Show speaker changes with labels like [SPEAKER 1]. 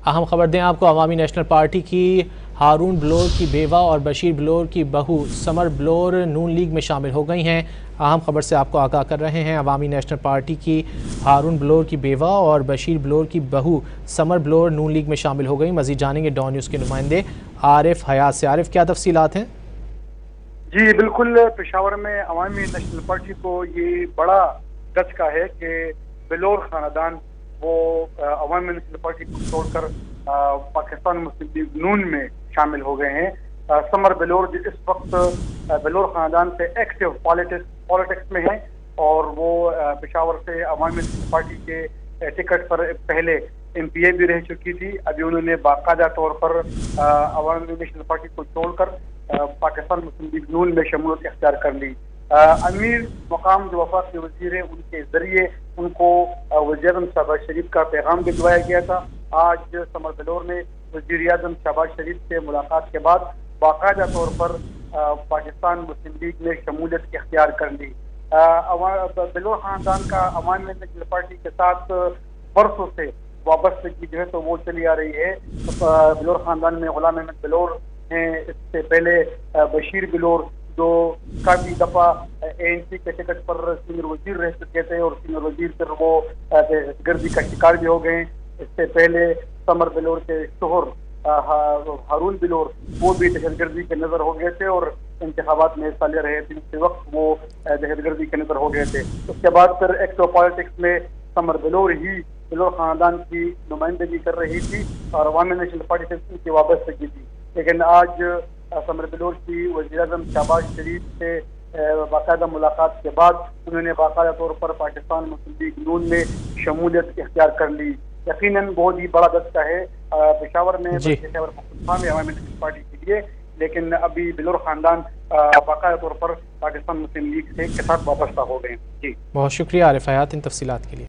[SPEAKER 1] अहम खबर दें आपको, अवामी नेशनल पार्टी की हारून बलोर की बेवा और बशीर बलोर की बहू समर बलोर नून लीग में शामिल हो गई हैं। अहम खबर से आपको आगाह कर रहे हैं। अवामी नेशनल पार्टी की हारून बलोर की बेवा और बशीर बलोर की बहू समर बलोर नून लीग में शामिल हो गई। मज़ीद जानेंगे डॉन न्यूज़ के नुमाइंदे आरिफ हयात से। आरिफ, क्या तफसीलात हैं?
[SPEAKER 2] जी बिल्कुल, पेशावर में अवामी नेशनल पार्टी को ये बड़ा दचका है कि बलोर खानदान वो अवामी नेशनल पार्टी को छोड़कर पाकिस्तान मुस्लिम लीग नून में शामिल हो गए हैं। समर बलोर जो इस वक्त बलोर खानदान से एक्टिव पॉलिटिक्स में है और वो पेशावर से अवामी नेशनल पार्टी के टिकट पर पहले MPA भी रह चुकी थी। अभी उन्होंने बाकायदा तौर पर अवामी नेशनल पार्टी को छोड़कर पाकिस्तान मुस्लिम लीग नून में शमूलियत इख्तियार कर ली। अमीर मकाम जो वफाक के वजीर है, उनके जरिए उनको वज़ीर-ए-आज़म शहबाज शरीफ का पैगाम भिजवाया गया था। आज समर बलोर ने वज़ीर-ए-आज़म शहबाज शरीफ से मुलाकात के बाद बाकायदा तौर पर पाकिस्तान मुस्लिम लीग में शमूलियत इख्तियार कर ली। बलोर खानदान का अवामी नेशनल पार्टी के साथ बरसों से वाबस्तगी जो है तो वो चली आ रही है। बलोर खानदान में गुलाम अहमद बलोर हैं, इससे पहले बशीर बलोर जो काफी दफा ANC के टिकट पर सीनियर वजीर रह चुके थे और सीनियर वजीर फिर वो दहशतगर्दी का शिकार भी हो गए। इससे पहले समर बलोर के शोहर हारून बलोर वो भी दहशतगर्दी के नजर हो गए थे और इंतखाबात में हिस्सा ले रहे थे। उसी वक्त वो दहशतगर्दी के नजर हो गए थे। उसके बाद फिर एक्टिव पॉलिटिक्स में समर बलोर ही बलोर खानदान की नुमाइंदगी कर रही थी और अवामी नेशनल पार्टी से उनकी वाबस्तगी थी। लेकिन आज समर बलोर की वज़ीर-ए-आज़म शहबाज शरीफ से बाकायदा मुलाकात के बाद उन्होंने बाकायदा तौर पर पाकिस्तान मुस्लिम लीग नून में शमूलियत इख्तियार कर ली। यकीनन बहुत ही बड़ा दस्ता है पेशावर में, में अवामी नेशनल पार्टी के लिए। लेकिन अभी बलोर खानदान बाकायदा तौर पर पाकिस्तान मुस्लिम लीग के साथ वाबस्ता हो गए। जी
[SPEAKER 1] बहुत शुक्रिया आरिफ हयात इन तफसीलात के लिए।